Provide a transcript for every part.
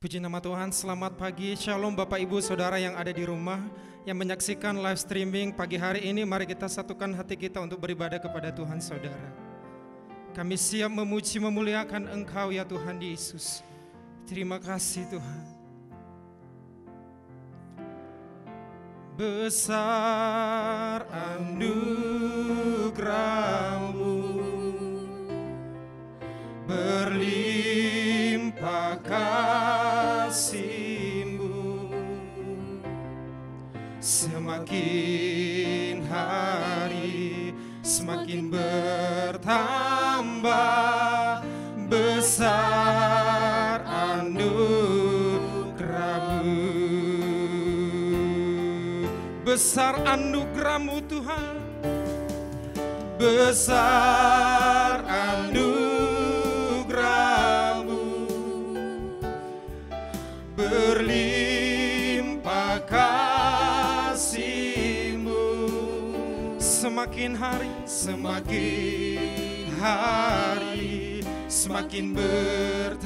Puji nama Tuhan, selamat pagi, shalom Bapak Ibu Saudara yang ada di rumah, yang menyaksikan live streaming pagi hari ini. Mari kita satukan hati kita untuk beribadah kepada Tuhan Saudara. Kami siap memuji memuliakan Engkau ya Tuhan Yesus. Terima kasih Tuhan. Besar anugerah-Mu, berlimpah kasih-Mu, semakin hari semakin bertambah. Besar anugerah-Mu, besar anugerah-Mu Tuhan, besar anugerah-Mu, berlimpah kasih-Mu, semakin hari semakin bertambah.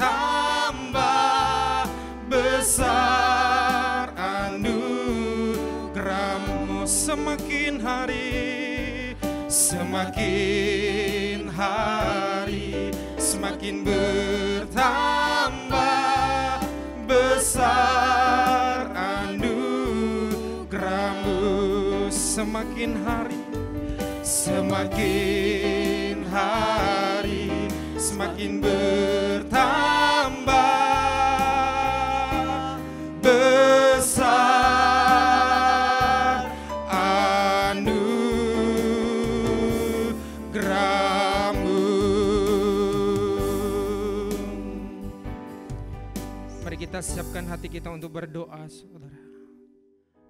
Besar anugerah-Mu, semakin hari semakin bertambah. Besar anugerah-Mu, semakin hari semakin bertambah. Besar anugerah-Mu. Mari kita siapkan hati kita untuk berdoa, saudara.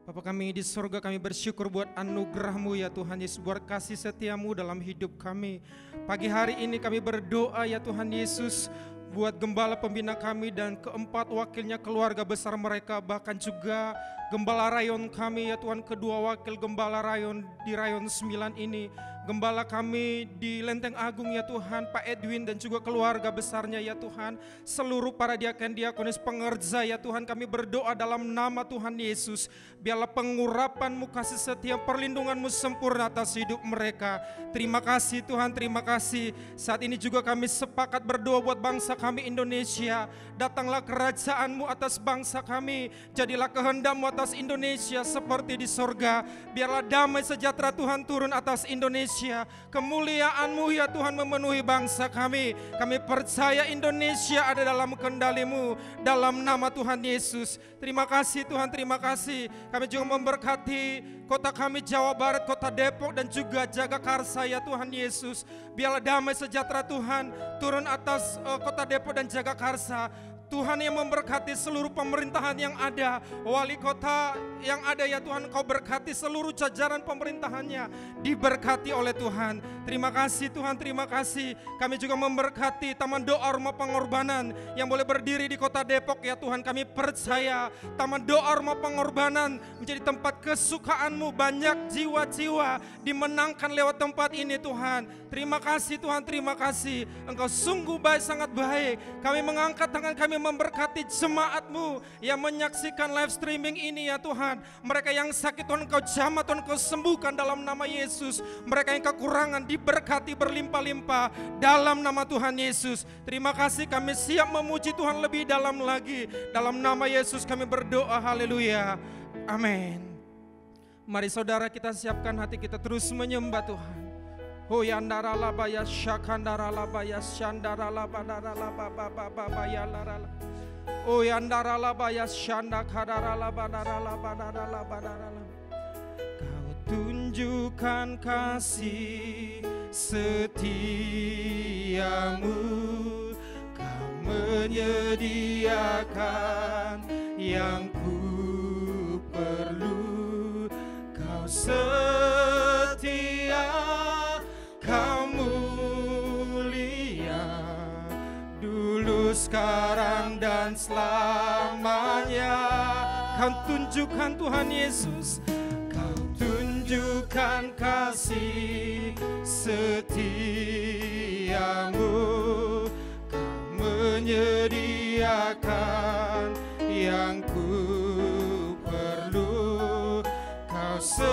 Bapa kami di surga, kami bersyukur buat anugerah-Mu ya Tuhan Yesus, buat kasih setia-Mu dalam hidup kami. Pagi hari ini kami berdoa ya Tuhan Yesus, buat gembala pembina kami dan keempat wakilnya keluarga besar mereka, bahkan juga gembala rayon kami ya Tuhan, kedua wakil gembala rayon di rayon 9 ini, gembala kami di Lenteng Agung ya Tuhan, Pak Edwin dan juga keluarga besarnya ya Tuhan, seluruh para diaken diakonis pengerja ya Tuhan, kami berdoa dalam nama Tuhan Yesus, biarlah pengurapan-Mu, kasih setia, perlindungan-Mu sempurna atas hidup mereka. Terima kasih Tuhan, terima kasih. Saat ini juga kami sepakat berdoa buat bangsa kami Indonesia. Datanglah kerajaan-Mu atas bangsa kami, jadilah kehendak-Mu atas Indonesia seperti di sorga. Biarlah damai sejahtera Tuhan turun atas Indonesia. Kemuliaan-Mu ya Tuhan memenuhi bangsa kami. Kami percaya Indonesia ada dalam kendali-Mu, dalam nama Tuhan Yesus. Terima kasih Tuhan, terima kasih. Kami juga memberkati kota kami Jawa Barat, kota Depok dan juga Jagakarsa ya Tuhan Yesus. Biarlah damai sejahtera Tuhan turun atas kota Depok dan Jagakarsa. Tuhan yang memberkati seluruh pemerintahan yang ada, wali kota yang ada ya Tuhan, Kau berkati seluruh jajaran pemerintahannya, diberkati oleh Tuhan. Terima kasih Tuhan, terima kasih. Kami juga memberkati Taman Doa Rumah Pengorbanan yang boleh berdiri di kota Depok ya Tuhan. Kami percaya Taman Doa Rumah Pengorbanan menjadi tempat kesukaan-Mu, banyak jiwa-jiwa dimenangkan lewat tempat ini Tuhan. Terima kasih Tuhan, terima kasih. Engkau sungguh baik, sangat baik. Kami mengangkat tangan kami memberkati jemaat-Mu yang menyaksikan live streaming ini ya Tuhan. Mereka yang sakit Tuhan Engkau jamah, Tuhan Engkau sembuhkan dalam nama Yesus. Mereka yang kekurangan diberkati berlimpah-limpah dalam nama Tuhan Yesus. Terima kasih, kami siap memuji Tuhan lebih dalam lagi. Dalam nama Yesus kami berdoa, haleluya, amin. Mari saudara kita siapkan hati kita terus menyembah Tuhan. Hoyandara labaya syakandara labaya syandara labadara labababaya larala. Oyandara labaya syandakadara labadara labadara labadara. Kau tunjukkan kasih setiamu, Kau menyediakan yang ku perlu. Kau setia, Kau mulia, dulu, sekarang, dan selamanya. Kau tunjukkan Tuhan Yesus, Kau tunjukkan kasih setiamu, Kau menyediakan yang ku perlu. Kau setia,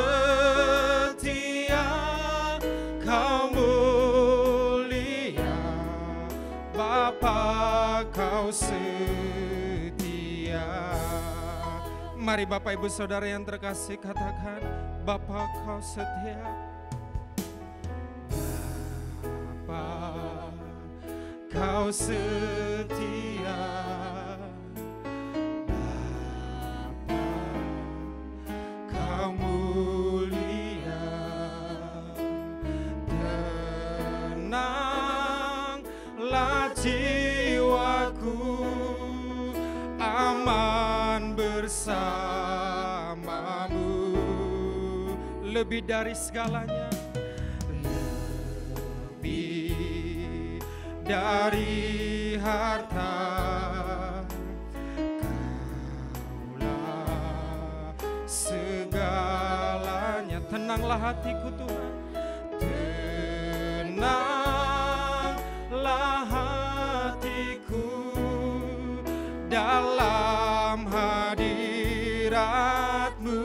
Kau mulia, Bapa Kau setia. Mari Bapak Ibu Saudara yang terkasih katakan, Bapa Kau setia. Bapa Kau setia. Bapa Kau mulia. Tenanglah jiwaku, aman bersamamu. Lebih dari segalanya, lebih dari harta, Kaulah segalanya. Tenanglah hatiku Tuhan, tenanglah hatiku dalam hadirat-Mu.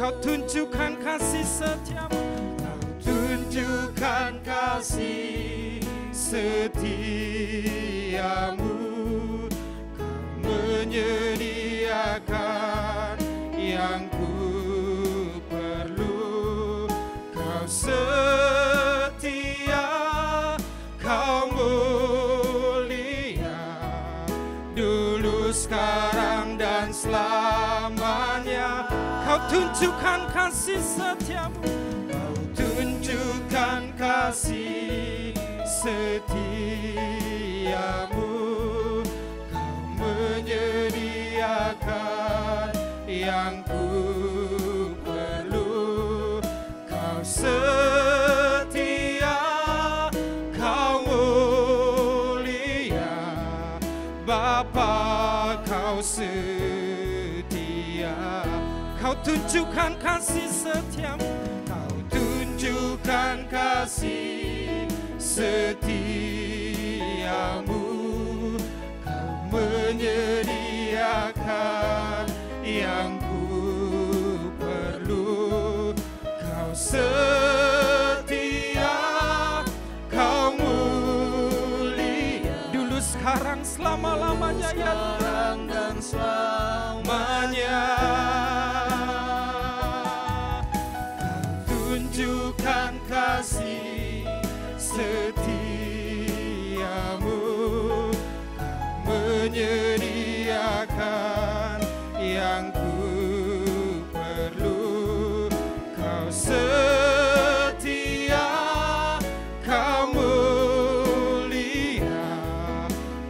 Kau tunjukkan kasih setiamu, Kau tunjukkan kasih setiamu. Kau menyediakan yang ku perlu. Kau setia, Kau mulia, dulu, sekarang, dan selamanya. Kau tunjukkan kasih setiamu, Kau tunjukkan kasih setiamu. Kau menyediakan yang ku perlu. Kau setia, Kau mulia, Bapa Kau setia. Kau tunjukkan kasih setiamu, Kau tunjukkan kasih setiamu. Kau menyediakan yang ku perlu. Kau setia, Kau mulia, dulu, sekarang, selama-lamanya, ya Tuhan, dan selamanya. Kau tunjukkan kasih setiamu. Kau menyediakan yang ku perlu. Kau setia, Kau mulia,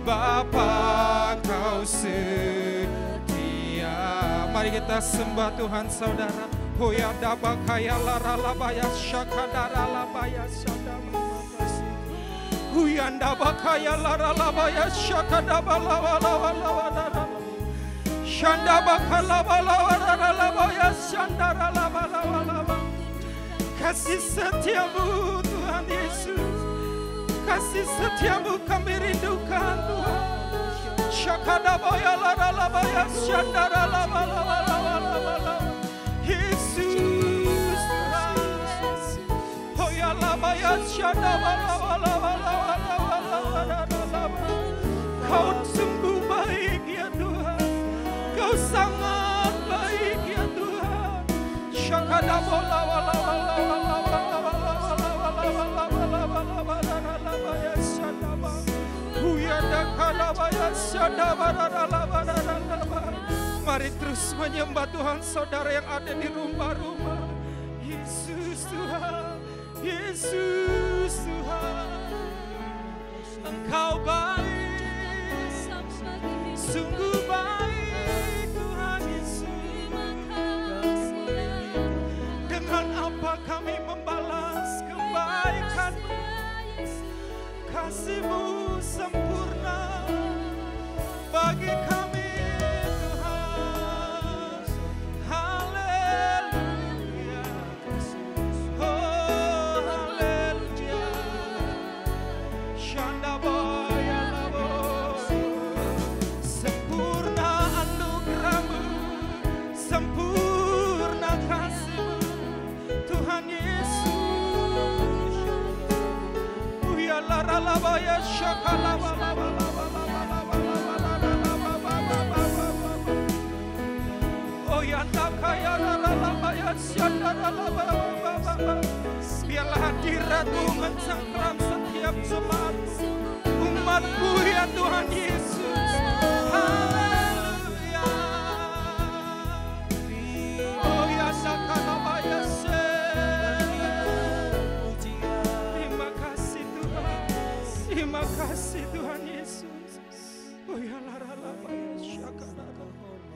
Bapa Kau setia. Mari kita sembah Tuhan saudara. Hoya daba kaya lara labaya syakadara labaya sadama. Huyanda bakaya lara labaya syakadaba lawa lawa lawa lawa. Shanda bakala lawa lawa labaya shandara lawa lawa lawa. Kasih setiamu Tuhan Yesus, kasih setiamu kami rindukan Tuhan. Syakadaba ya lara labaya shandara lawa lawa lawa lawa lawa. Yesus, oh ya lama ya syada wala wala wala wala wala wala. Kau sungguh baik ya Tuhan, Kau sangat baik ya Tuhan. Syakada wala wala wala wala wala wala wala wala wala wala ya syada ba. Huyanda kala ya syada wala wala wala wala. Mari terus menyembah Tuhan saudara yang ada di rumah-rumah. Yesus Tuhan, Yesus Tuhan, Engkau baik, sungguh baik Tuhan Yesus. Dengan apa kami membalas kebaikan-Mu? Kasih-Mu sempurna bagi kami. Sempurna Biarlah hadirat-Mu mencengkram setiap jemaat umat-Mu ya Tuhan Yesus. Haleluya. Oh ya sakalabaya se. Terima kasih Tuhan. Terima kasih Tuhan Yesus. Oh ya laralabaya sakalabaya.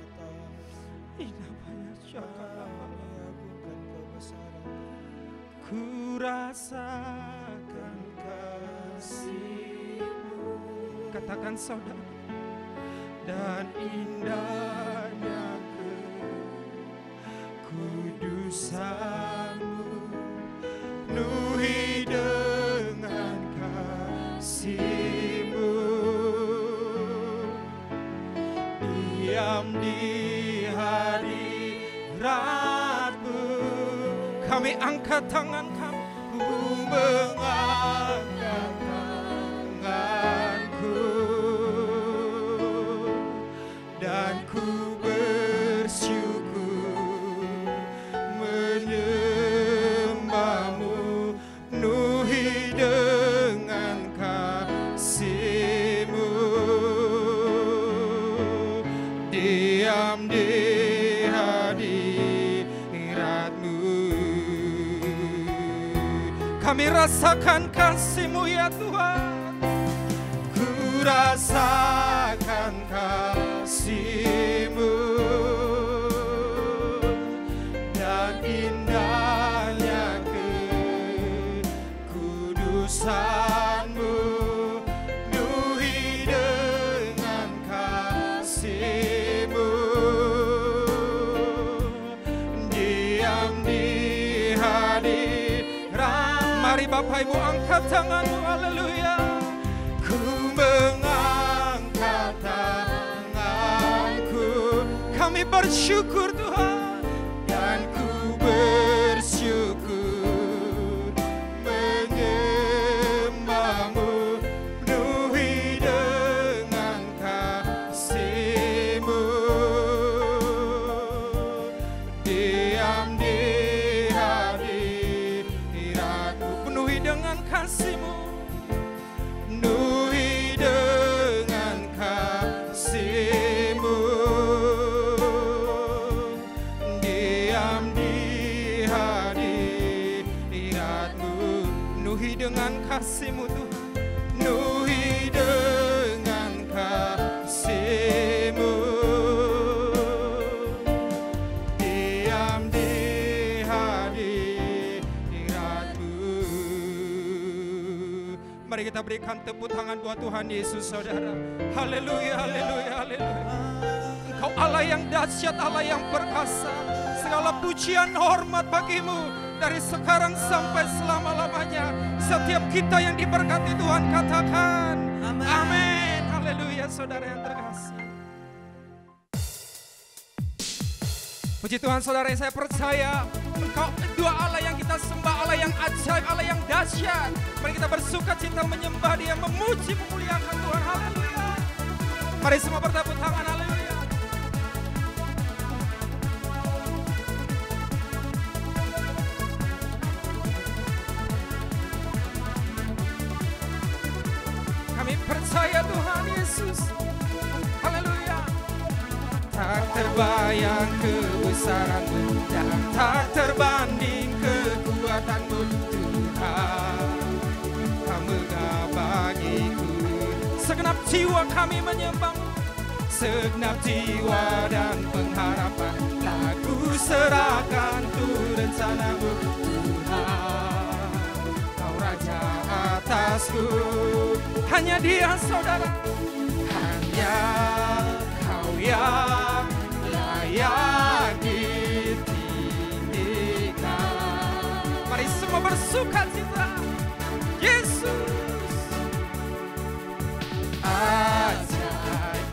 Inabaya sakalabaya. Ku rasakan kasih-Mu, katakan saudara, dan indahnya kekudusan-Mu, penuhi dengan kasih-Mu, diam di hadirat-Mu. Kami angkat tangan kami, ku mengangkat tanganku dan ku bersyukur menyembah-Mu, penuhi dengan kasih-Mu, diam di kami rasakan kasih-Mu ya Tuhan. Ku rasakan kasih-Mu dan indahnya kekudusan-Mu, penuhi dengan kasih-Mu, diam di hadirat. Mari Bapak Ibu angkat tanganmu, haleluya. Ku mengangkat tanganku, kami bersyukur Tuhan, dan ku bersyukur menyembah-Mu, penuhi dengan kasih-Mu, diam di dengan kasih-Mu, penuhi dengan kasih-Mu, diam di hadirat-Mu, penuhi dengan kasih-Mu Tuhan, penuhi dengan kasih-Mu, diam di mari kita berikan tepuk tangan buat Tuhan Yesus saudara. Haleluya, haleluya, haleluya. Engkau Allah yang dahsyat, Allah yang perkasa. Segala pujian hormat bagi-Mu dari sekarang sampai selama-lamanya. Setiap kita yang diberkati Tuhan katakan amin. Haleluya saudara yang terkasih. Puji Tuhan saudara, saya percaya Engkau dua Allah yang kita sembah, Allah yang ajaib, Allah yang dahsyat. Mari kita bersuka cita menyembah Dia, memuji, memuliakan Tuhan. Haleluya. Mari semua bertepuk tangan, haleluya. Kami percaya Tuhan Yesus. Haleluya. Tak terbayang kebesaran-Mu dan tak terbanding kekuatan-Mu Tuhan. Kau megah bagiku. Segenap jiwa kami menyembah-Mu, segenap jiwa dan pengharapan lagu serahkan tuh rencana-Mu Tuhan. Kau Raja atasku, hanya Dia saudara, hanya Kau yang layak ditinggikan. Mari semua bersuka cita. Yesus ajaib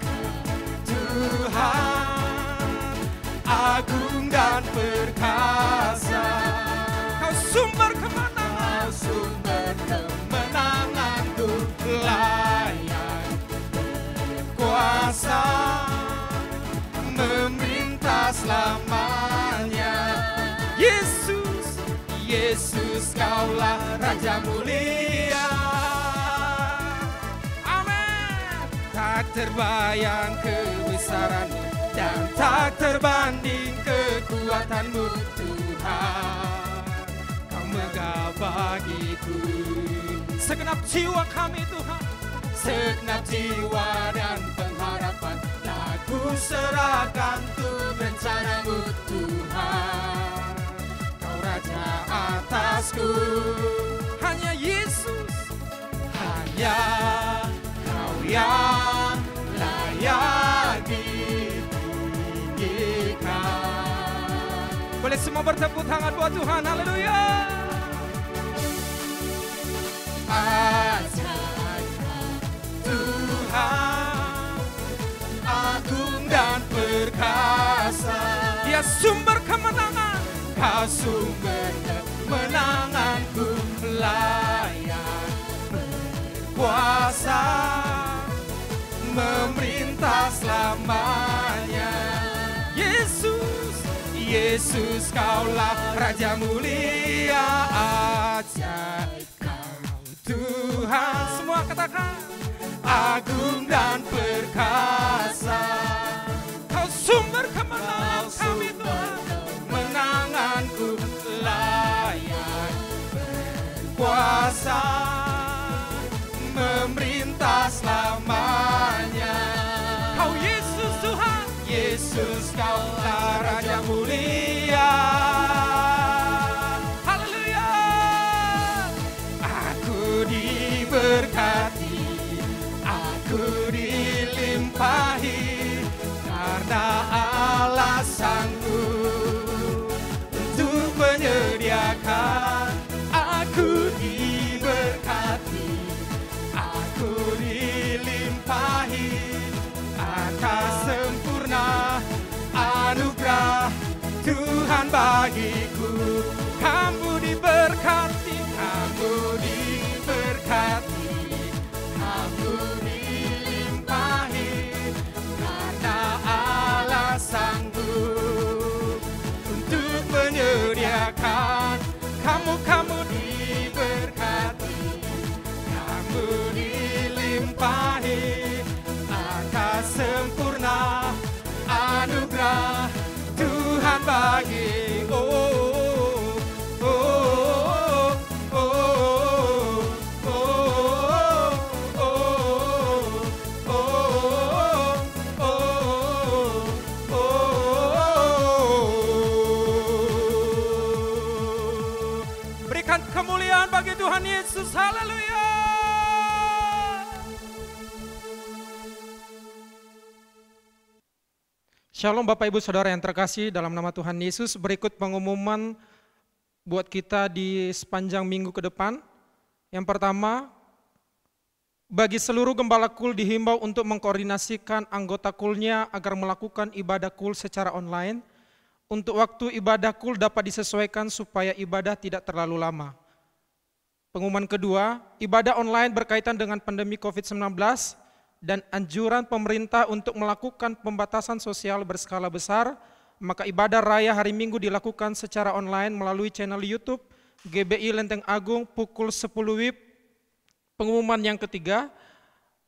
Tuhan, agung dan perkasa. Kau sumber kemenangan, Kau sumber kemenanganku. berkuasa, memerintah selamanya. Yesus, Yesus kaulah Raja mulia. Amin. Tak terbayang kebesaran-Mu dan tak terbanding kekuatan-Mu Tuhan. Kau megah bagiku. Segenap jiwa kami Tuhan, segenap jiwa dan pengharapan telah ku serahkan untuk rencana-Mu Tuhan. Kau Raja atasku, hanya Yesus, hanya Kau yang layak ditinggikan. Boleh semua bertepuk tangan buat Tuhan, haleluya. Ajaib Tuhan, agung dan perkasa. Dia sumber kemenangan, Kau sumber kemenanganku, layak berkuasa, memerintah selamanya. Yesus, Yesus kaulah Raja mulia. Ajaib Tuhan, semua katakan, agung dan perkasa. Kau sumber kemenangan kami Tuhan, menanganku, layak berkuasa, memerintah selamanya. Kau Yesus Tuhan, Yesus kaulah Raja mulia. Berkati, aku dilimpahi karena Allah sanggup untuk menyediakan. Aku diberkati, aku dilimpahi atas sempurna anugerah Tuhan bagiku. Kamu diberkati, kamu diberkati, kamu dilimpahi karena Allah sanggup untuk menyediakan. Kamu diberkati, kamu dilimpahi atas sempurna anugerah Tuhan bagi. Kemuliaan bagi Tuhan Yesus, haleluya. Shalom Bapak Ibu Saudara yang terkasih dalam nama Tuhan Yesus. Berikut pengumuman buat kita di sepanjang minggu ke depan. Yang pertama, bagi seluruh gembala KUL dihimbau untuk mengkoordinasikan anggota KUL-nya agar melakukan ibadah KUL secara online. Untuk waktu ibadah KUL dapat disesuaikan supaya ibadah tidak terlalu lama. Pengumuman kedua, ibadah online berkaitan dengan pandemi COVID-19 dan anjuran pemerintah untuk melakukan pembatasan sosial berskala besar, maka ibadah raya hari Minggu dilakukan secara online melalui channel YouTube GBI Lenteng Agung pukul 10 WIB. Pengumuman yang ketiga,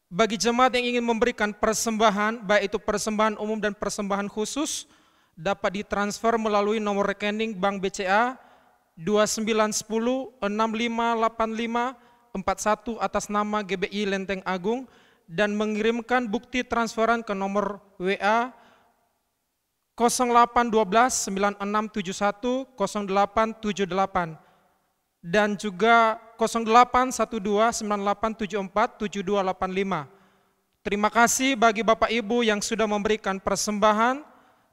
bagi jemaat yang ingin memberikan persembahan, baik itu persembahan umum dan persembahan khusus, dapat ditransfer melalui nomor rekening Bank BCA 2910-658541 atas nama GBI Lenteng Agung dan mengirimkan bukti transferan ke nomor WA 0812-9671-0878 dan juga 0812-9874-7285. Terima kasih bagi Bapak Ibu yang sudah memberikan persembahan.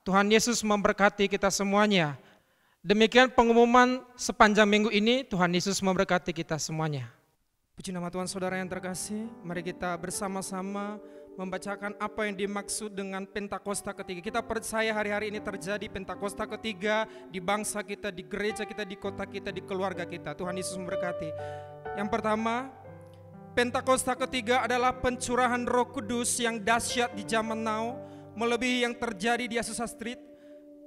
Tuhan Yesus memberkati kita semuanya. Demikian pengumuman sepanjang minggu ini. Tuhan Yesus memberkati kita semuanya. Puji nama Tuhan, saudara yang terkasih. Mari kita bersama-sama membacakan apa yang dimaksud dengan Pentakosta ketiga. Kita percaya hari-hari ini terjadi Pentakosta ketiga di bangsa kita, di gereja kita, di kota kita, di keluarga kita. Tuhan Yesus memberkati. Yang pertama, Pentakosta ketiga adalah pencurahan Roh Kudus yang dahsyat di zaman now, melebihi yang terjadi di Azusa Street.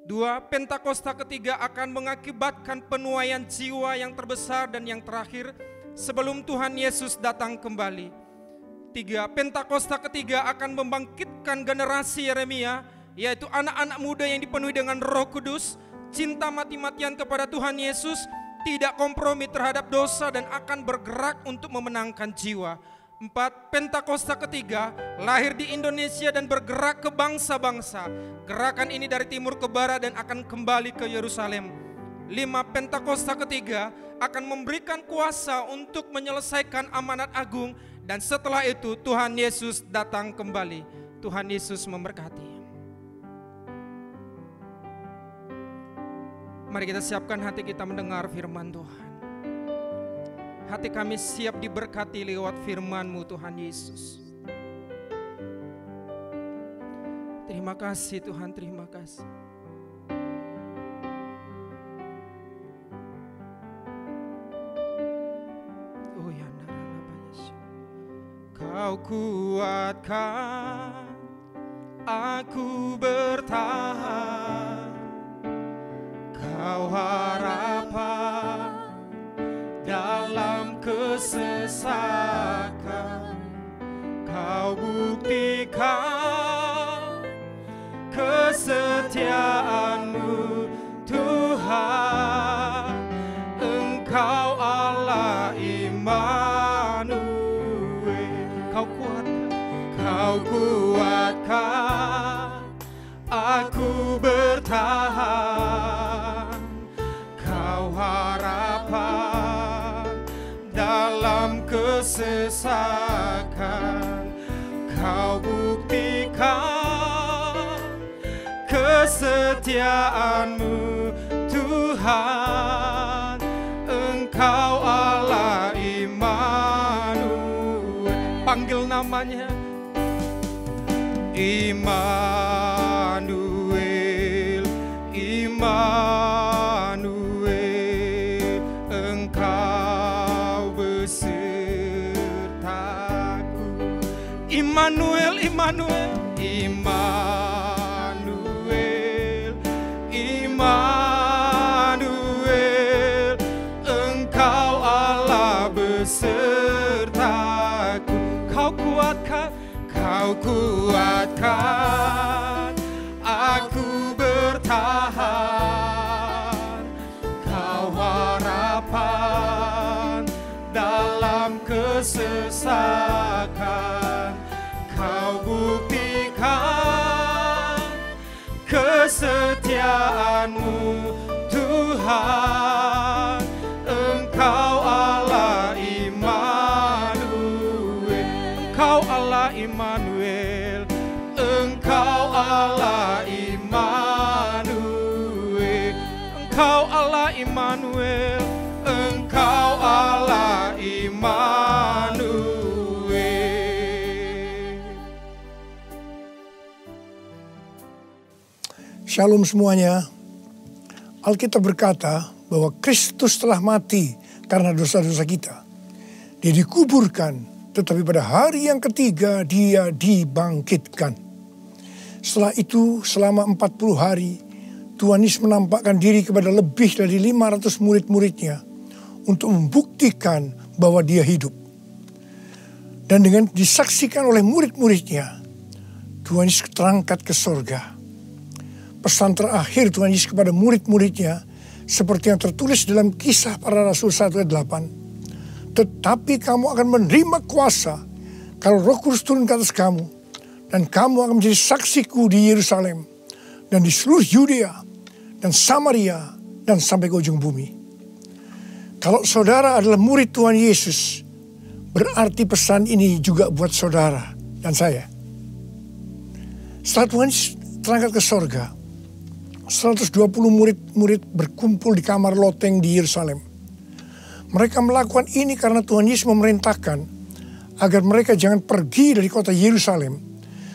2. Pentakosta ketiga akan mengakibatkan penuaian jiwa yang terbesar dan yang terakhir sebelum Tuhan Yesus datang kembali. 3. Pentakosta ketiga akan membangkitkan generasi Yeremia, yaitu anak-anak muda yang dipenuhi dengan Roh Kudus, cinta mati-matian kepada Tuhan Yesus, tidak kompromi terhadap dosa dan akan bergerak untuk memenangkan jiwa. 4. Pentakosta ketiga lahir di Indonesia dan bergerak ke bangsa-bangsa. Gerakan ini dari timur ke barat dan akan kembali ke Yerusalem. 5. Pentakosta ketiga akan memberikan kuasa untuk menyelesaikan amanat agung, dan setelah itu Tuhan Yesus datang kembali. Tuhan Yesus memberkati. Mari kita siapkan hati kita mendengar firman Tuhan. Hati kami siap diberkati lewat firman-Mu Tuhan Yesus. Terima kasih Tuhan, terima kasih. Oh ya, Kau kuatkan aku bertahan. Kau harapan dalam kesesakan, Kau buktikan kesetiaan-Mu Tuhan. Engkau Allah Immanuel. Kau kuatkan aku bertahan. Harapan dalam kesesakan, Kau buktikan kesetiaan-Mu Tuhan. Engkau Allah Immanuel. Panggil namanya Immanuel, Immanuel. Immanuel, Immanuel, Immanuel, Immanuel. Engkau Allah besertaku. Kau kuatkan aku bertahan. Kau harapan dalam kesesakan, Kau buktikan kesetiaan-Mu Tuhan. Engkau Allah Immanuel. Engkau Allah Immanuel. Engkau Allah Immanuel. Engkau Allah Immanuel. Engkau Allah Immanuel. Shalom semuanya. Alkitab berkata bahwa Kristus telah mati karena dosa-dosa kita. Dia dikuburkan, tetapi pada hari yang ketiga Dia dibangkitkan. Setelah itu selama 40 hari Tuhan Yesus menampakkan diri kepada lebih dari 500 murid-muridnya untuk membuktikan bahwa Dia hidup. Dan dengan disaksikan oleh murid-muridnya, Tuhan Yesus terangkat ke sorga. Pesan terakhir Tuhan Yesus kepada murid-muridnya seperti yang tertulis dalam Kisah Para Rasul 1 ayat 8. Tetapi kamu akan menerima kuasa kalau Roh Kudus turun ke atas kamu, dan kamu akan menjadi saksiku di Yerusalem dan di seluruh Yudea dan Samaria dan sampai ke ujung bumi. Kalau saudara adalah murid Tuhan Yesus, berarti pesan ini juga buat saudara dan saya. Setelah Tuhan terangkat ke sorga, 120 murid-murid berkumpul di kamar loteng di Yerusalem. Mereka melakukan ini karena Tuhan Yesus memerintahkan agar mereka jangan pergi dari kota Yerusalem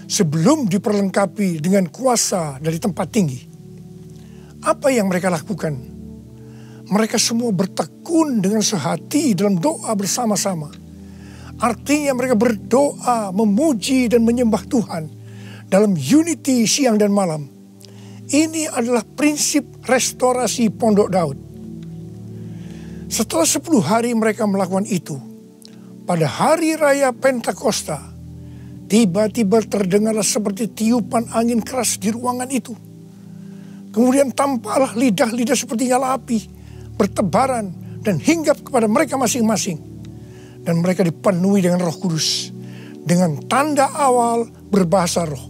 sebelum diperlengkapi dengan kuasa dari tempat tinggi. Apa yang mereka lakukan? Mereka semua bertekun dengan sehati dalam doa bersama-sama Artinya mereka berdoa, memuji dan menyembah Tuhan dalam unity siang dan malam. Ini adalah prinsip restorasi Pondok Daud. Setelah 10 hari mereka melakukan itu, pada hari raya Pentakosta, tiba-tiba terdengarlah seperti tiupan angin keras di ruangan itu. Kemudian tampaklah lidah-lidah seperti nyala api, bertebaran dan hinggap kepada mereka masing-masing. Dan mereka dipenuhi dengan Roh Kudus, dengan tanda awal berbahasa roh.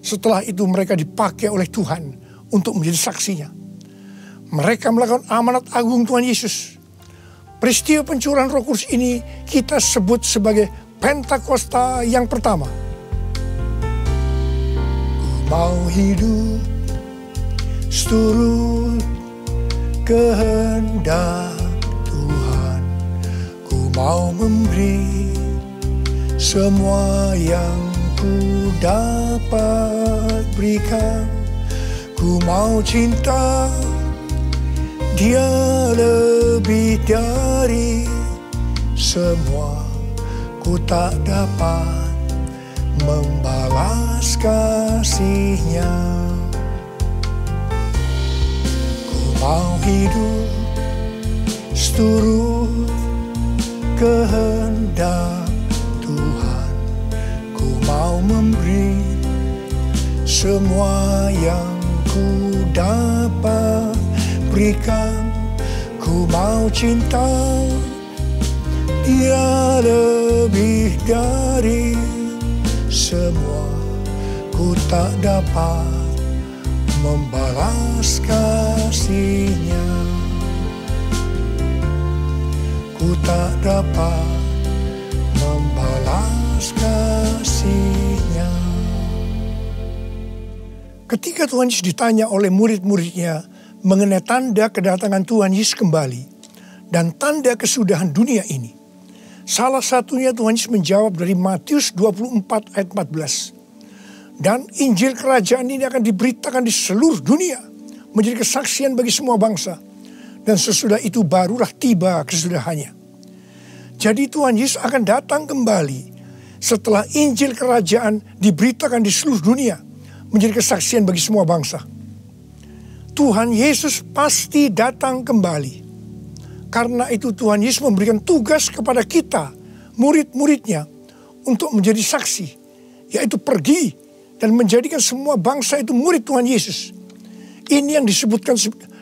Setelah itu mereka dipakai oleh Tuhan untuk menjadi saksinya. Mereka melakukan amanat agung Tuhan Yesus. Peristiwa pencurahan Roh Kudus ini kita sebut sebagai Pentakosta yang pertama. Ku mau hidup seturut kehendak Tuhan. Ku mau memberi semua yang ku dapat berikan. Ku mau cinta Dia lebih dari semua. Ku tak dapat membalas kasih-Nya. Ku mau hidup seturut kehendak Tuhan. Ku mau memberi semua yang ku dapat berikan. Ku mau cinta Dia lebih dari semua. Ku tak dapat membalas kasih-Nya. Ku tak dapat membalas kasih-Nya. Ketika Tuhan Yesus ditanya oleh murid-muridnya mengenai tanda kedatangan Tuhan Yesus kembali dan tanda kesudahan dunia ini, salah satunya Tuhan Yesus menjawab dari Matius 24 ayat 14. Dan Injil kerajaan ini akan diberitakan di seluruh dunia, menjadi kesaksian bagi semua bangsa. Dan sesudah itu barulah tiba kesudahannya. Jadi Tuhan Yesus akan datang kembali setelah Injil kerajaan diberitakan di seluruh dunia, menjadi kesaksian bagi semua bangsa. Tuhan Yesus pasti datang kembali. Karena itu Tuhan Yesus memberikan tugas kepada kita, murid-muridnya, untuk menjadi saksi. Yaitu pergi dan menjadikan semua bangsa itu murid Tuhan Yesus. Ini yang disebutkan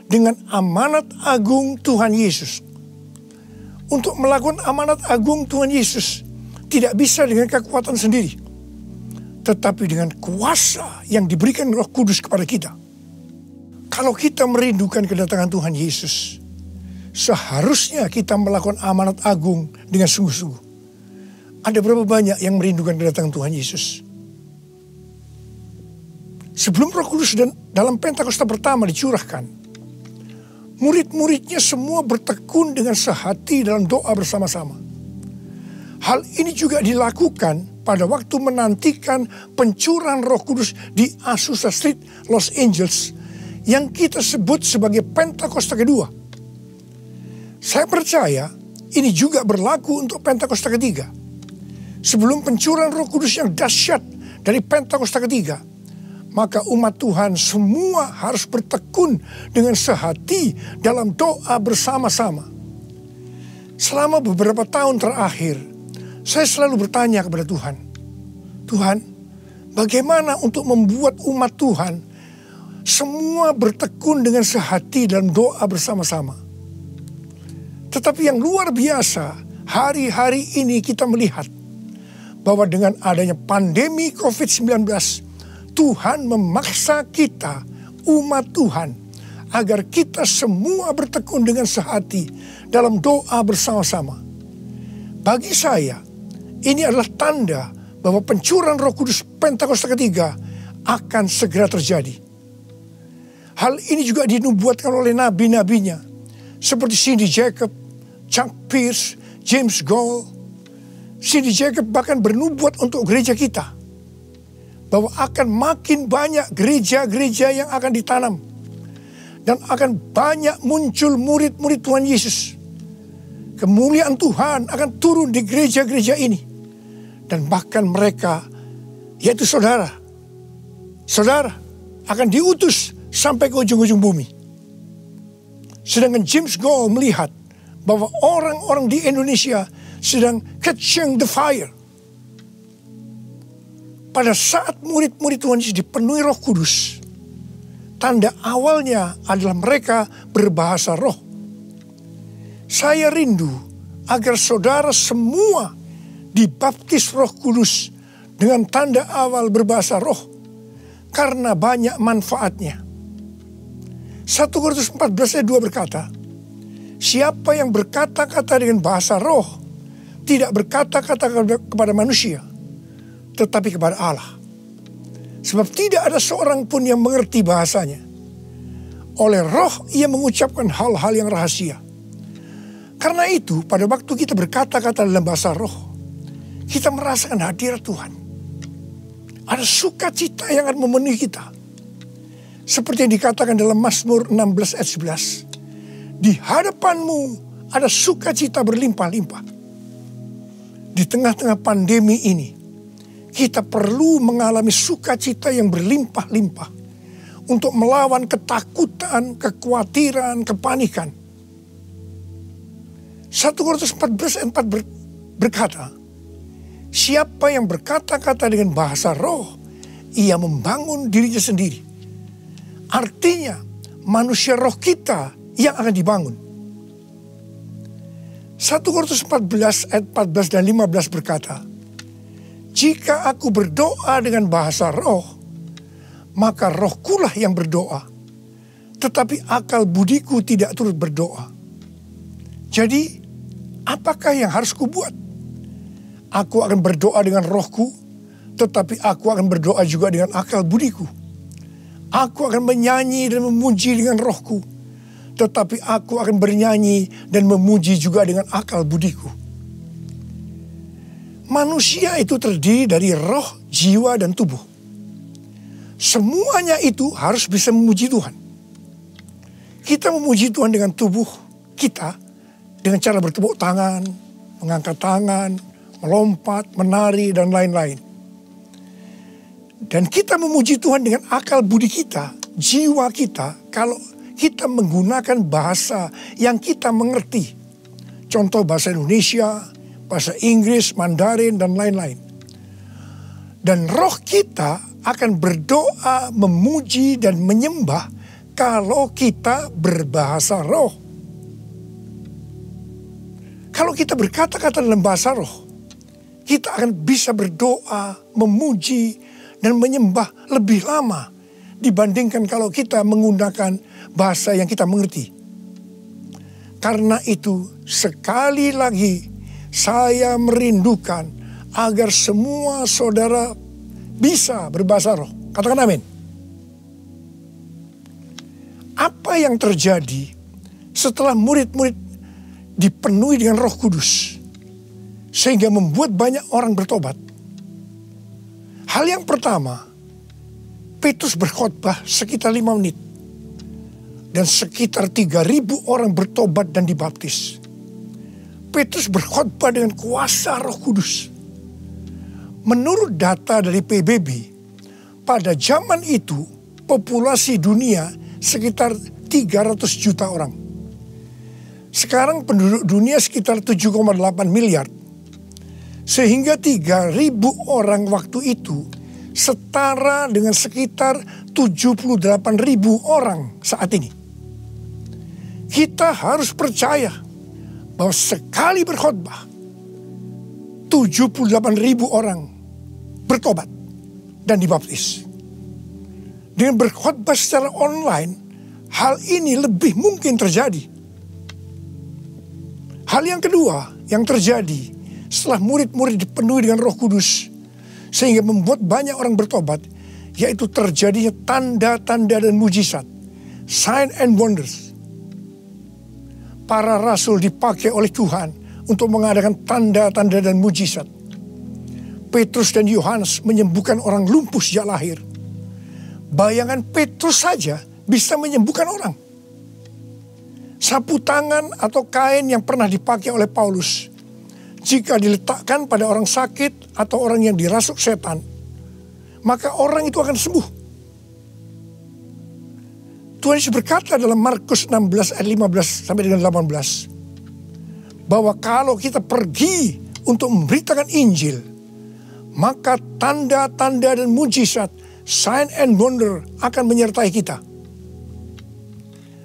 dengan amanat agung Tuhan Yesus. Untuk melakukan amanat agung Tuhan Yesus tidak bisa dengan kekuatan sendiri, tetapi dengan kuasa yang diberikan Roh Kudus kepada kita. Kalau kita merindukan kedatangan Tuhan Yesus, seharusnya kita melakukan amanat agung dengan sungguh-sungguh. Ada berapa banyak yang merindukan kedatangan Tuhan Yesus? Sebelum Roh Kudus dalam Pentakosta pertama dicurahkan, murid-muridnya semua bertekun dengan sehati dalam doa bersama-sama. Hal ini juga dilakukan pada waktu menantikan pencurahan Roh Kudus di Azusa Street, Los Angeles, yang kita sebut sebagai Pentakosta kedua. Saya percaya ini juga berlaku untuk Pentakosta ketiga. Sebelum pencurahan Roh Kudus yang dahsyat dari Pentakosta ketiga, maka umat Tuhan semua harus bertekun dengan sehati dalam doa bersama-sama. Selama beberapa tahun terakhir, saya selalu bertanya kepada Tuhan, Tuhan, bagaimana untuk membuat umat Tuhan semua bertekun dengan sehati dalam doa bersama-sama? Tetapi yang luar biasa, hari-hari ini kita melihat bahwa dengan adanya pandemi COVID-19, Tuhan memaksa kita, umat Tuhan, agar kita semua bertekun dengan sehati dalam doa bersama-sama. Bagi saya, ini adalah tanda bahwa pencurahan Roh Kudus Pentakosta ketiga akan segera terjadi. Hal ini juga dinubuatkan oleh nabi-nabinya, seperti Cindy Jacob, Chuck Pierce, James Goll. Cindy Jacob bahkan bernubuat untuk gereja kita, bahwa akan makin banyak gereja-gereja yang akan ditanam, dan akan banyak muncul murid-murid Tuhan Yesus. kemuliaan Tuhan akan turun di gereja-gereja ini. Dan bahkan mereka, yaitu saudara akan diutus sampai ke ujung-ujung bumi. Sedangkan James Goll melihat bahwa orang-orang di Indonesia sedang catching the fire. Pada saat murid-murid Tuhan Yesus dipenuhi Roh Kudus, tanda awalnya adalah mereka berbahasa roh. Saya rindu agar saudara semua dibaptis Roh Kudus dengan tanda awal berbahasa roh, karena banyak manfaatnya. 1 Korintus 14 ayat 2 berkata, siapa yang berkata-kata dengan bahasa roh tidak berkata-kata kepada manusia, tetapi kepada Allah. Sebab tidak ada seorang pun yang mengerti bahasanya. Oleh roh ia mengucapkan hal-hal yang rahasia. Karena itu pada waktu kita berkata-kata dalam bahasa roh, kita merasakan hadirat Tuhan. Ada sukacita yang akan memenuhi kita. Seperti yang dikatakan dalam Mazmur 16 ayat 11. Di hadapanmu ada sukacita berlimpah-limpah. Di tengah-tengah pandemi ini, kita perlu mengalami sukacita yang berlimpah-limpah untuk melawan ketakutan, kekhawatiran, kepanikan. 1 Korintus 14 ayat 4 berkata, siapa yang berkata-kata dengan bahasa roh, ia membangun dirinya sendiri. Artinya, manusia roh kita yang akan dibangun. 1 Korintus 14 ayat 14 dan 15 berkata, jika aku berdoa dengan bahasa roh, maka rohkulah yang berdoa, tetapi akal budiku tidak turut berdoa. Jadi, apakah yang harus kubuat? Aku akan berdoa dengan rohku, tetapi aku akan berdoa juga dengan akal budiku. Aku akan menyanyi dan memuji dengan rohku, tetapi aku akan bernyanyi dan memuji juga dengan akal budiku. Manusia itu terdiri dari roh, jiwa, dan tubuh. Semuanya itu harus bisa memuji Tuhan. Kita memuji Tuhan dengan tubuh kita, dengan cara bertepuk tangan, mengangkat tangan, melompat, menari, dan lain-lain. Dan kita memuji Tuhan dengan akal budi kita, jiwa kita, kalau kita menggunakan bahasa yang kita mengerti. Contoh bahasa Indonesia, bahasa Inggris, Mandarin, dan lain-lain. Dan roh kita akan berdoa, memuji, dan menyembah kalau kita berbahasa roh. Kalau kita berkata-kata dalam bahasa roh, kita akan bisa berdoa, memuji, dan menyembah lebih lama dibandingkan kalau kita menggunakan bahasa yang kita mengerti. Karena itu, sekali lagi saya merindukan agar semua saudara bisa berbahasa roh. Katakan amin. Apa yang terjadi setelah murid-murid dipenuhi dengan Roh Kudus sehingga membuat banyak orang bertobat? Hal yang pertama, Petrus berkhotbah sekitar 5 menit. Dan sekitar 3.000 orang bertobat dan dibaptis. Petrus berkhotbah dengan kuasa Roh Kudus. Menurut data dari PBB, pada zaman itu populasi dunia sekitar 300 juta orang. Sekarang penduduk dunia sekitar 7,8 miliar. Sehingga 3.000 orang waktu itu setara dengan sekitar 78.000 orang saat ini. Kita harus percaya bahwa sekali berkhotbah 78.000 orang bertobat dan dibaptis. Dengan berkhotbah secara online, hal ini lebih mungkin terjadi. Hal yang kedua yang terjadi setelah murid-murid dipenuhi dengan Roh Kudus sehingga membuat banyak orang bertobat, yaitu terjadinya tanda-tanda dan mujizat, sign and wonders. Para rasul dipakai oleh Tuhan untuk mengadakan tanda-tanda dan mujizat. Petrus dan Yohanes menyembuhkan orang lumpuh sejak lahir. Bayangan Petrus saja bisa menyembuhkan orang. sapu tangan atau kain yang pernah dipakai oleh Paulus, jika diletakkan pada orang sakit atau orang yang dirasuk setan, maka orang itu akan sembuh. Tuhan Yesus berkata dalam Markus 16 ayat 15 sampai dengan 18, bahwa kalau kita pergi untuk memberitakan Injil, maka tanda-tanda dan mujizat, sign and wonder akan menyertai kita.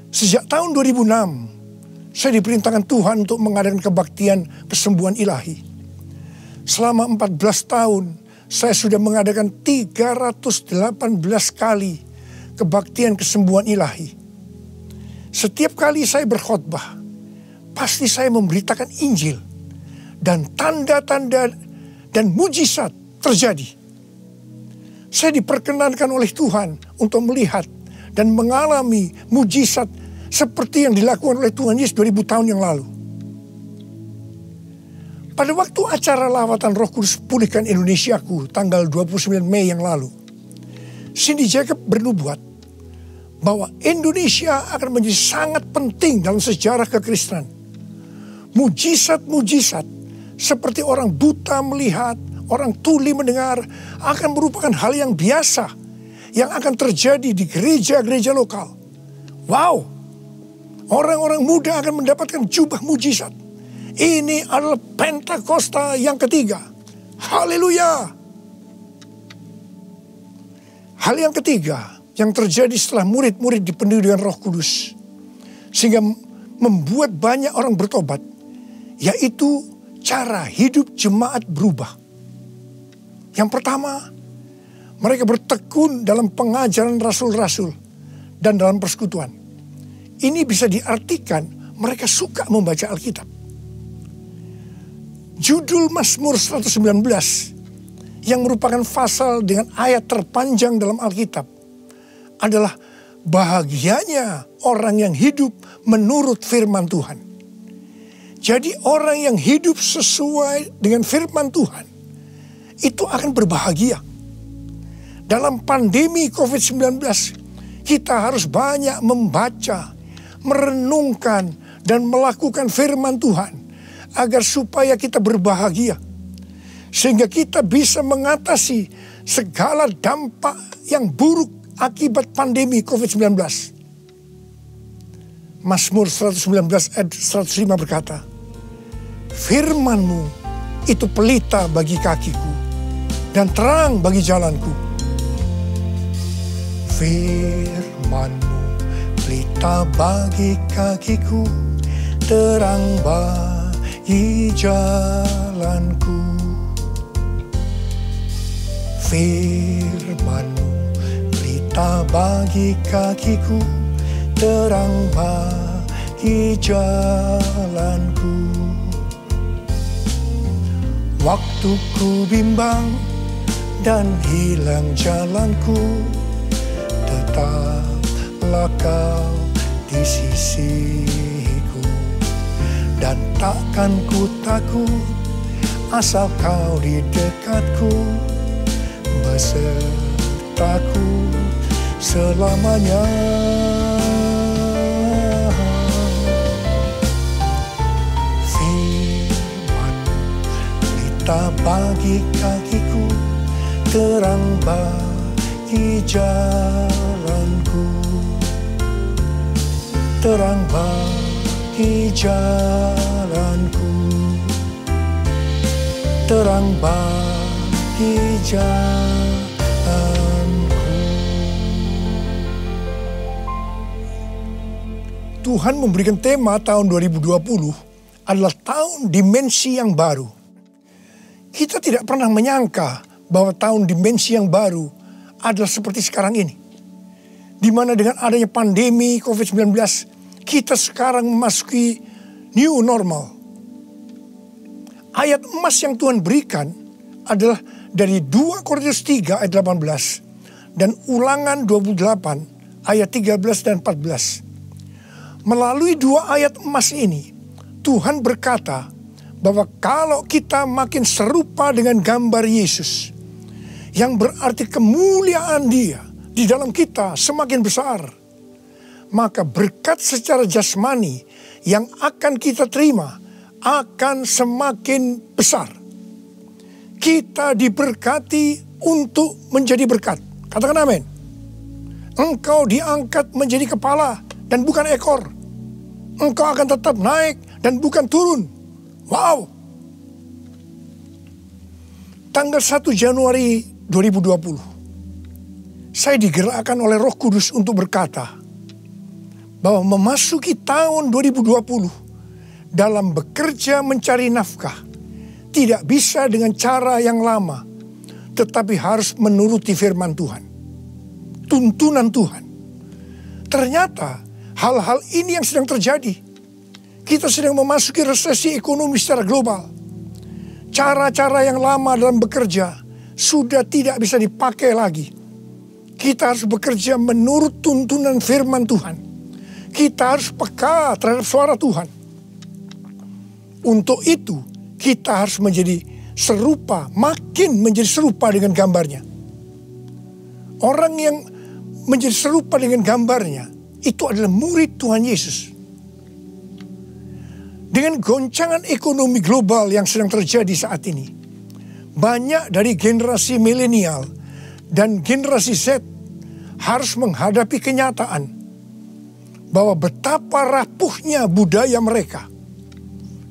Sejak tahun 2006, saya diperintahkan Tuhan untuk mengadakan kebaktian kesembuhan ilahi. Selama 14 tahun, saya sudah mengadakan 318 kali kebaktian kesembuhan ilahi. Setiap kali saya berkhotbah, pasti saya memberitakan Injil. Dan tanda-tanda dan mujizat terjadi. Saya diperkenankan oleh Tuhan untuk melihat dan mengalami mujizat seperti yang dilakukan oleh Tuhan Yesus 2000 tahun yang lalu. Pada waktu acara lawatan Roh Kudus Pulihkan Indonesiaku tanggal 29 Mei yang lalu, Cindy Jacob bernubuat bahwa Indonesia akan menjadi sangat penting dalam sejarah kekristenan. Mujizat-mujizat seperti orang buta melihat, orang tuli mendengar akan merupakan hal yang biasa yang akan terjadi di gereja-gereja lokal. Wow, orang-orang muda akan mendapatkan jubah mujizat. Ini adalah Pentakosta yang ketiga. Haleluya. Hal yang ketiga yang terjadi setelah murid-murid dipenuhi dengan Roh Kudus, sehingga membuat banyak orang bertobat, yaitu cara hidup jemaat berubah. Yang pertama, mereka bertekun dalam pengajaran rasul-rasul dan dalam persekutuan. Ini bisa diartikan mereka suka membaca Alkitab. Judul Mazmur 119 yang merupakan pasal dengan ayat terpanjang dalam Alkitab adalah bahagianya orang yang hidup menurut firman Tuhan. Jadi orang yang hidup sesuai dengan firman Tuhan itu akan berbahagia. Dalam pandemi COVID-19 kita harus banyak membaca, merenungkan dan melakukan firman Tuhan agar supaya kita berbahagia. Sehingga kita bisa mengatasi segala dampak yang buruk akibat pandemi COVID-19. Mazmur 119 ayat 105 berkata, firman-Mu itu pelita bagi kakiku dan terang bagi jalanku. Firman-Mu pelita bagi kakiku, terang bagi jalanku. Firman-Mu pelita bagi kakiku, terang bagi jalanku. Waktu ku bimbang dan hilang jalanku, tetaplah Kau di sisiku. Dan takkan ku takut asal Kau di dekatku, besertaku selamanya. Bagi kakiku, terang bagi jalanku. Terang bagi jalanku. Terang bagi jalanku. Tuhan memberikan tema tahun 2020 adalah tahun dimensi yang baru. Kita tidak pernah menyangka bahwa tahun dimensi yang baru adalah seperti sekarang ini. Di mana dengan adanya pandemi COVID-19, kita sekarang memasuki new normal. Ayat emas yang Tuhan berikan adalah dari 2 Korintus 3 ayat 18 dan Ulangan 28 ayat 13 dan 14. Melalui dua ayat emas ini, Tuhan berkata bahwa kalau kita makin serupa dengan gambar Yesus, yang berarti kemuliaan Dia di dalam kita semakin besar, maka berkat secara jasmani yang akan kita terima akan semakin besar. Kita diberkati untuk menjadi berkat. Katakan amin. Engkau diangkat menjadi kepala dan bukan ekor. Engkau akan tetap naik dan bukan turun. Wow. Tanggal 1 Januari 2020. Saya digerakkan oleh Roh Kudus untuk berkata bahwa memasuki tahun 2020 dalam bekerja mencari nafkah tidak bisa dengan cara yang lama, tetapi harus menuruti firman Tuhan, tuntunan Tuhan. Ternyata hal-hal ini yang sedang terjadi. Kita sedang memasuki resesi ekonomi secara global. Cara-cara yang lama dalam bekerja sudah tidak bisa dipakai lagi. Kita harus bekerja menurut tuntunan firman Tuhan. Kita harus peka terhadap suara Tuhan. Untuk itu kita harus menjadi serupa, makin menjadi serupa dengan gambarnya. Orang yang menjadi serupa dengan gambarnya itu adalah murid Tuhan Yesus. Dengan goncangan ekonomi global yang sedang terjadi saat ini, banyak dari generasi milenial dan generasi Z harus menghadapi kenyataan bahwa betapa rapuhnya budaya mereka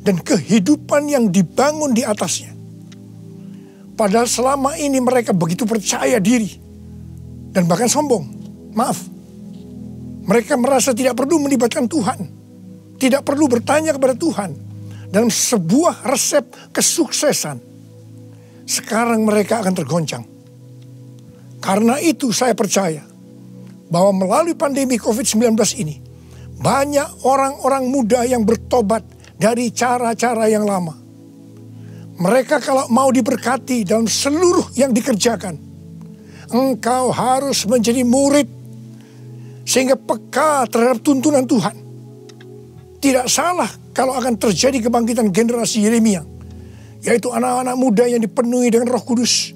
dan kehidupan yang dibangun di atasnya. Padahal selama ini mereka begitu percaya diri dan bahkan sombong. Maaf, mereka merasa tidak perlu melibatkan Tuhan, tidak perlu bertanya kepada Tuhan dalam sebuah resep kesuksesan. Sekarang mereka akan tergoncang. Karena itu saya percaya bahwa melalui pandemi COVID-19 ini, banyak orang-orang muda yang bertobat dari cara-cara yang lama. Mereka kalau mau diberkati dalam seluruh yang dikerjakan, engkau harus menjadi murid sehingga peka terhadap tuntunan Tuhan. Tidak salah kalau akan terjadi kebangkitan generasi Yeremia, yaitu anak-anak muda yang dipenuhi dengan Roh Kudus,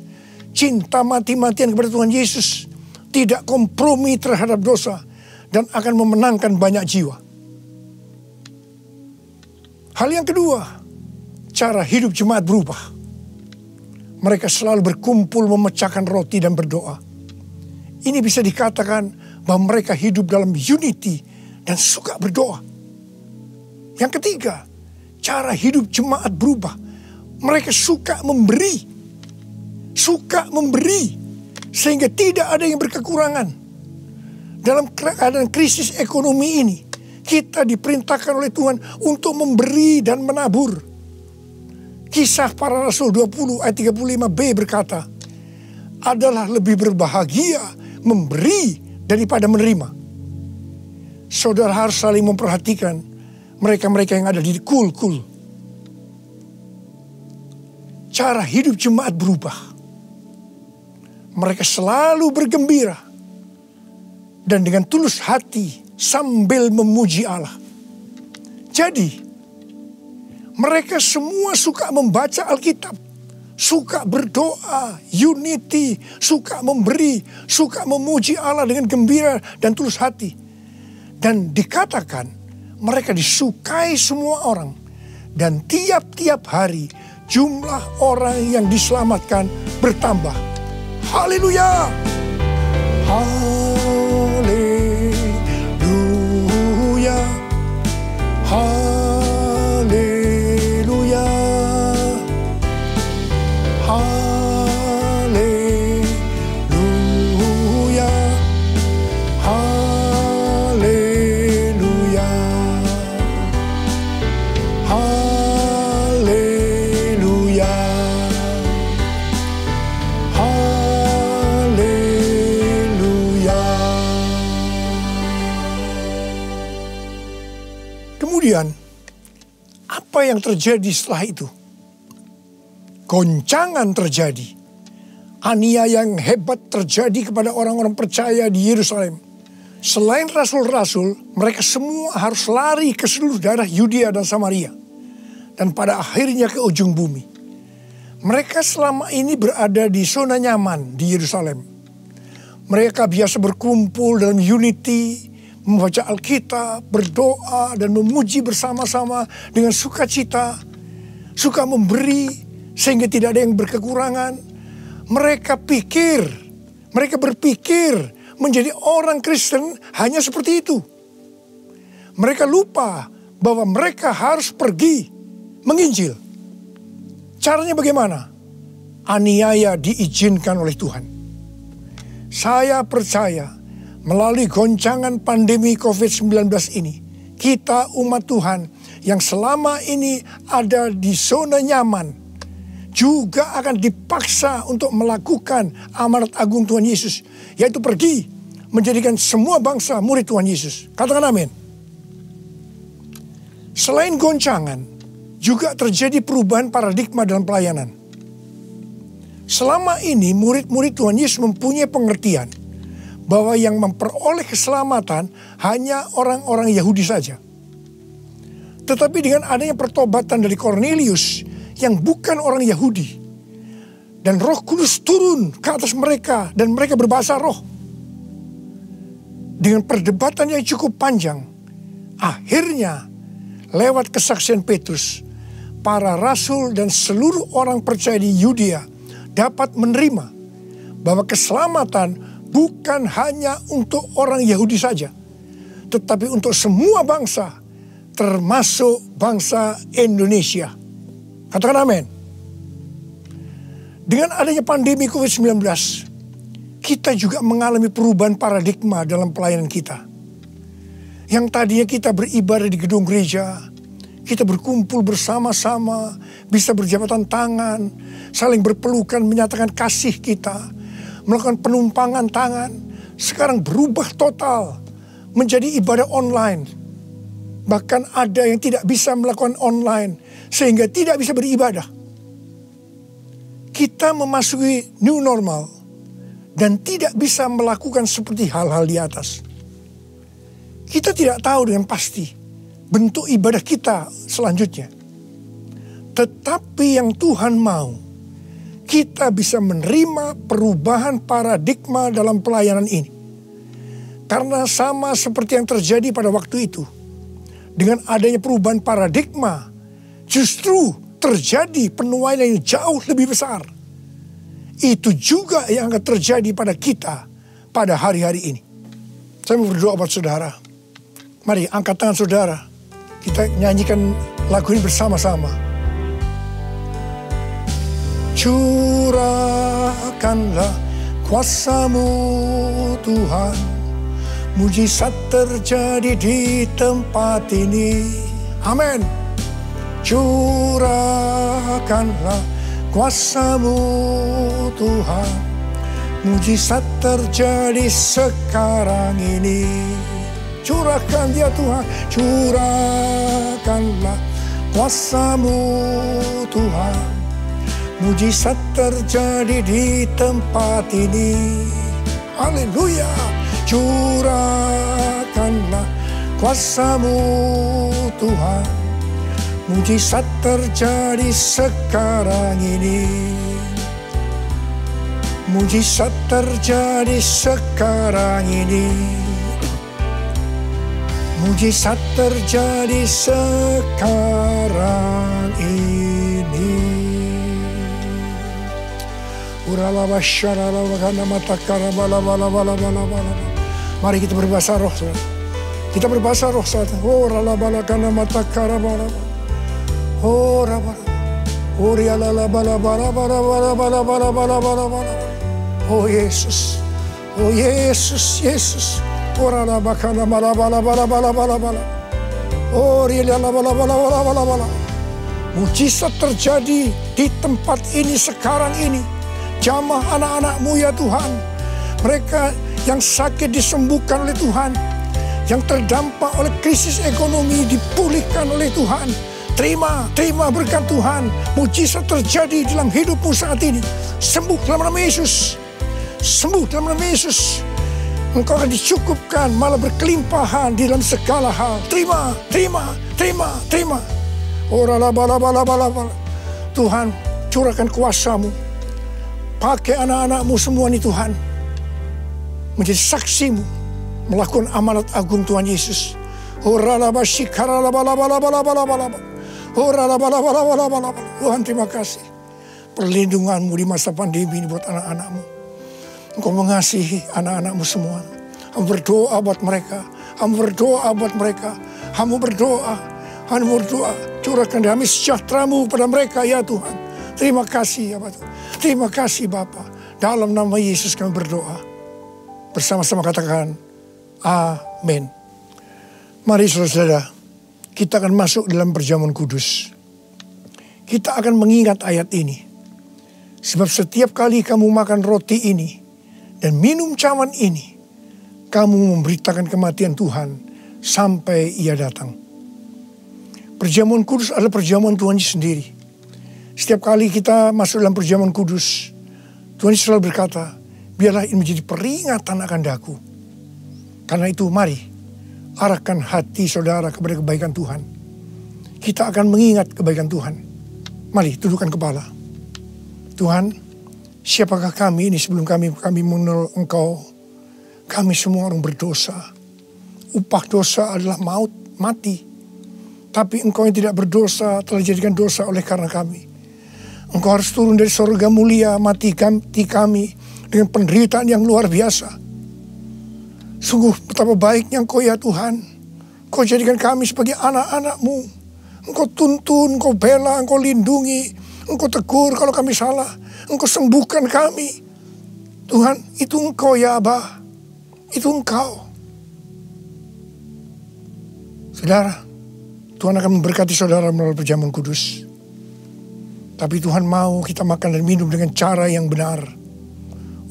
cinta mati-matian kepada Tuhan Yesus, tidak kompromi terhadap dosa, dan akan memenangkan banyak jiwa. Hal yang kedua, cara hidup jemaat berubah. Mereka selalu berkumpul memecahkan roti dan berdoa. Ini bisa dikatakan bahwa mereka hidup dalam unity dan suka berdoa. Yang ketiga, cara hidup jemaat berubah. Mereka suka memberi. Suka memberi. Sehingga tidak ada yang berkekurangan. Dalam keadaan krisis ekonomi ini, kita diperintahkan oleh Tuhan untuk memberi dan menabur. Kisah Para Rasul 20 ayat 35b berkata, adalah lebih berbahagia memberi daripada menerima. Saudara harus saling memperhatikan mereka-mereka yang ada di kul-kul. Cara hidup jemaat berubah. Mereka selalu bergembira dan dengan tulus hati sambil memuji Allah. Jadi, mereka semua suka membaca Alkitab, suka berdoa, unity, suka memberi, suka memuji Allah dengan gembira dan tulus hati. Dan dikatakan mereka disukai semua orang. Dan tiap-tiap hari jumlah orang yang diselamatkan bertambah. Haleluya! Haleluya, haleluya, haleluya, haleluya, haleluya, Kemudian, apa yang terjadi setelah itu? Goncangan terjadi. Aniaya yang hebat terjadi kepada orang-orang percaya di Yerusalem. Selain rasul-rasul, mereka semua harus lari ke seluruh daerah Yudea dan Samaria. Dan pada akhirnya ke ujung bumi. Mereka selama ini berada di zona nyaman di Yerusalem. Mereka biasa berkumpul dalam unity, membaca Alkitab, berdoa, dan memuji bersama-sama dengan sukacita, suka memberi sehingga tidak ada yang berkekurangan. Mereka berpikir menjadi orang Kristen hanya seperti itu. Mereka lupa bahwa mereka harus pergi menginjil. Caranya bagaimana? Aniaya diizinkan oleh Tuhan. Saya percaya melalui goncangan pandemi COVID-19 ini, kita umat Tuhan yang selama ini ada di zona nyaman juga akan dipaksa untuk melakukan amanat agung Tuhan Yesus, yaitu pergi menjadikan semua bangsa murid Tuhan Yesus. Katakan amin. Selain goncangan, juga terjadi perubahan paradigma dalam pelayanan. Selama ini murid-murid Tuhan Yesus mempunyai pengertian bahwa yang memperoleh keselamatan hanya orang-orang Yahudi saja. Tetapi dengan adanya pertobatan dari Kornelius yang bukan orang Yahudi, dan Roh Kudus turun ke atas mereka dan mereka berbahasa roh. Dengan perdebatan yang cukup panjang, akhirnya lewat kesaksian Petrus, para rasul dan seluruh orang percaya di Yudea dapat menerima bahwa keselamatan bukan hanya untuk orang Yahudi saja, tetapi untuk semua bangsa, termasuk bangsa Indonesia. Katakan amin. Dengan adanya pandemi COVID-19, kita juga mengalami perubahan paradigma dalam pelayanan kita. Yang tadinya kita beribadah di gedung gereja, kita berkumpul bersama-sama, bisa berjabatan tangan, saling berpelukan, menyatakan kasih kita, melakukan penumpangan tangan. Sekarang berubah total menjadi ibadah online. Bahkan ada yang tidak bisa melakukan online sehingga tidak bisa beribadah. Kita memasuki new normal dan tidak bisa melakukan seperti hal-hal di atas. Kita tidak tahu dengan pasti bentuk ibadah kita selanjutnya. Tetapi yang Tuhan mau, kita bisa menerima perubahan paradigma dalam pelayanan ini. Karena sama seperti yang terjadi pada waktu itu, dengan adanya perubahan paradigma, justru terjadi penuaian yang jauh lebih besar. Itu juga yang akan terjadi pada kita pada hari-hari ini. Saya mau berdoa buat saudara. Mari angkat tangan saudara. Kita nyanyikan lagu ini bersama-sama. Curahkanlah kuasa-Mu Tuhan, mujizat terjadi di tempat ini. Amin. Curahkanlah kuasa-Mu Tuhan, mujizat terjadi sekarang ini. Curahkan dia Tuhan, curahkanlah kuasa-Mu Tuhan, mujizat terjadi di tempat ini. Haleluya. Curahkanlah kuasa-Mu Tuhan, mujizat terjadi sekarang ini. Mujizat terjadi sekarang ini. Mujizat terjadi sekarang ini. Mari kita berbahasa roh, saudara. Kita berbahasa roh, saudara. Oh, ralabalakana matakara bala. Oh, rabara. Oh, rialalabala bala bala bala bala bala bala bala bala. Oh, Yesus. Oh, Yesus, Yesus. Oh, ralabakana bala bala bala bala bala bala. Oh, rialalabala bala bala bala bala. Mujizat terjadi di tempat ini sekarang ini. Jamah anak-anak-Mu ya Tuhan. Mereka yang sakit disembuhkan oleh Tuhan. Yang terdampak oleh krisis ekonomi dipulihkan oleh Tuhan. Terima berkat Tuhan. Mujizat terjadi dalam hidupmu saat ini. Sembuh dalam nama Yesus. Sembuh dalam nama Yesus. Engkau akan dicukupkan, malah berkelimpahan di dalam segala hal. Terima. Tuhan, curahkan kuasa-Mu. Pakai anak-anak-Mu semua nih Tuhan, menjadi saksi-Mu melakukan amanat agung Tuhan Yesus. Tuhan, terima kasih perlindungan-Mu di masa pandemi ini buat anak-anak-Mu. Engkau mengasihi anak-anak-Mu semua. Hamba berdoa buat mereka. Hamba berdoa buat mereka. Hamba berdoa. Curahkan damai sejahtera-Mu pada mereka ya Tuhan. Terima kasih ya Bapak. Terima kasih Bapa. Dalam nama Yesus kami berdoa. Bersama-sama katakan amin. Mari saudara-saudara, kita akan masuk dalam perjamuan kudus. Kita akan mengingat ayat ini. Sebab setiap kali kamu makan roti ini dan minum cawan ini, kamu memberitakan kematian Tuhan sampai Ia datang. Perjamuan kudus adalah perjamuan Tuhan Yesus sendiri. Setiap kali kita masuk dalam perjamuan kudus, Tuhan Yesus selalu berkata, biarlah ini menjadi peringatan akan daku. Karena itu mari arahkan hati saudara kepada kebaikan Tuhan. Kita akan mengingat kebaikan Tuhan. Mari tundukkan kepala. Tuhan, siapakah kami ini sebelum kami mengenal Engkau? Kami semua orang berdosa. Upah dosa adalah maut, mati. Tapi Engkau yang tidak berdosa telah dijadikan dosa oleh karena kami. Engkau harus turun dari surga mulia, mati kami dengan penderitaan yang luar biasa. Sungguh betapa baiknya Engkau ya Tuhan. Engkau jadikan kami sebagai anak-anak-Mu. Engkau tuntun, Engkau bela, Engkau lindungi. Engkau tegur kalau kami salah. Engkau sembuhkan kami. Tuhan, itu Engkau ya Abah. Itu Engkau. Saudara, Tuhan akan memberkati saudara melalui perjamuan kudus. Tapi Tuhan mau kita makan dan minum dengan cara yang benar.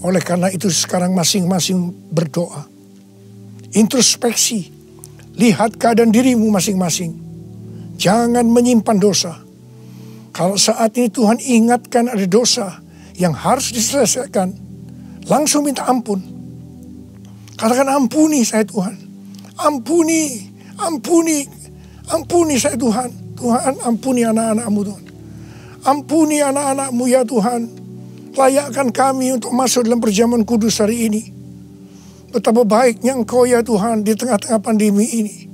Oleh karena itu sekarang masing-masing berdoa. Introspeksi, lihat keadaan dirimu masing-masing. Jangan menyimpan dosa. Kalau saat ini Tuhan ingatkan ada dosa yang harus diselesaikan, langsung minta ampun. Katakan ampuni saya Tuhan. Ampuni saya Tuhan. Tuhan ampuni anak-anak-Mu Tuhan. Ampuni anak-anak-Mu ya Tuhan. Layakkan kami untuk masuk dalam perjamuan kudus hari ini. Betapa baiknya Engkau ya Tuhan di tengah-tengah pandemi ini.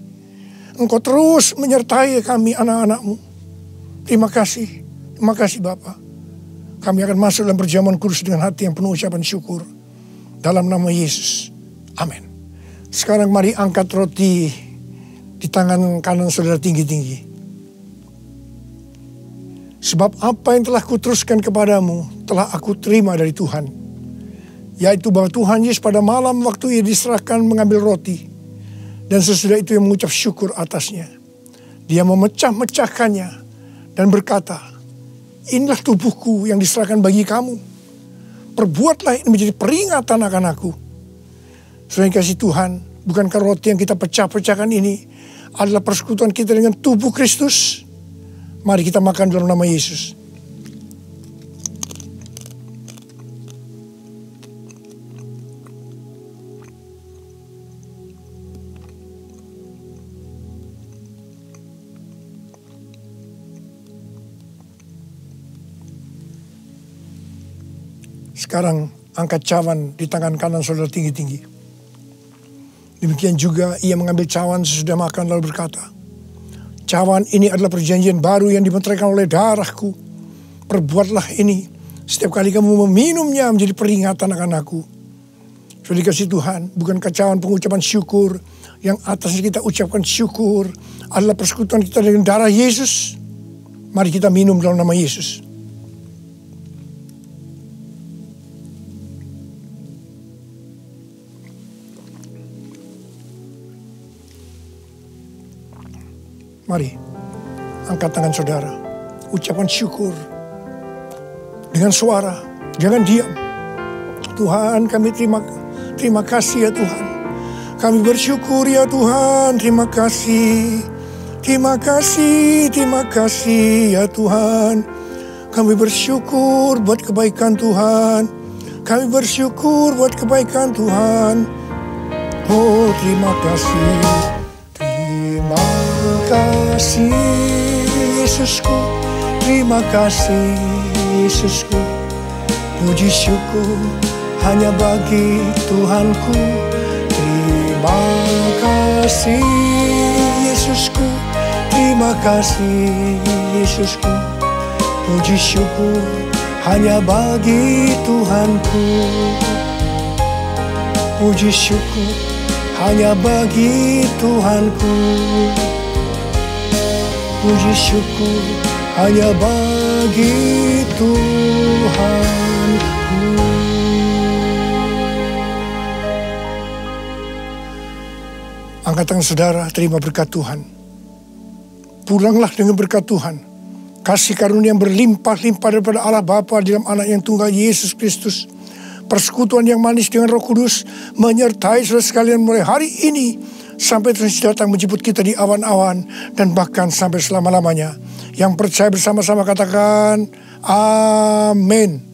Engkau terus menyertai kami anak-anak-Mu. Terima kasih Bapa. Kami akan masuk dalam perjamuan kudus dengan hati yang penuh ucapan syukur. Dalam nama Yesus. Amin. Sekarang mari angkat roti di tangan kanan saudara tinggi-tinggi. Sebab apa yang telah kuteruskan kepadamu telah aku terima dari Tuhan. Yaitu bahwa Tuhan Yesus pada malam waktu Ia diserahkan mengambil roti. Dan sesudah itu Ia mengucap syukur atasnya. Dia memecah-mecahkannya dan berkata, inilah tubuhku yang diserahkan bagi kamu. Perbuatlah ini menjadi peringatan akan aku. Selain kasih Tuhan, bukankah roti yang kita pecah-pecahkan ini adalah persekutuan kita dengan tubuh Kristus? Mari kita makan dalam nama Yesus. Sekarang angkat cawan di tangan kanan saudara tinggi-tinggi. Demikian juga ia mengambil cawan sesudah makan lalu berkata, cawan ini adalah perjanjian baru yang dimeteraikan oleh darahku. Perbuatlah ini setiap kali kamu meminumnya menjadi peringatan akan aku. Sudah dikasih Tuhan, bukankah cawan pengucapan syukur yang atasnya kita ucapkan syukur adalah persekutuan kita dengan darah Yesus? Mari kita minum dalam nama Yesus. Mari, angkat tangan saudara. Ucapan syukur. Dengan suara, jangan diam. Tuhan, kami terima kasih ya Tuhan. Kami bersyukur ya Tuhan, terima kasih. Terima kasih ya Tuhan. Kami bersyukur buat kebaikan Tuhan. Kami bersyukur buat kebaikan Tuhan. Oh, terima kasih. Terima kasih Yesusku, terima kasih Yesusku. Puji syukur hanya bagi Tuhanku. Terima kasih Yesusku, terima kasih Yesusku. Puji syukur hanya bagi Tuhanku. Puji syukur hanya bagi Tuhanku. Puji syukur hanya bagi Tuhanku. Angkat tangan saudara, terima berkat Tuhan. Pulanglah dengan berkat Tuhan. Kasih karunia yang berlimpah-limpah daripada Allah Bapa di dalam anak yang tunggal Yesus Kristus. Persekutuan yang manis dengan Roh Kudus menyertai saudara sekalian mulai hari ini sampai Tuhan datang menjemput kita di awan-awan dan bahkan sampai selama-lamanya. Yang percaya bersama-sama katakan amin.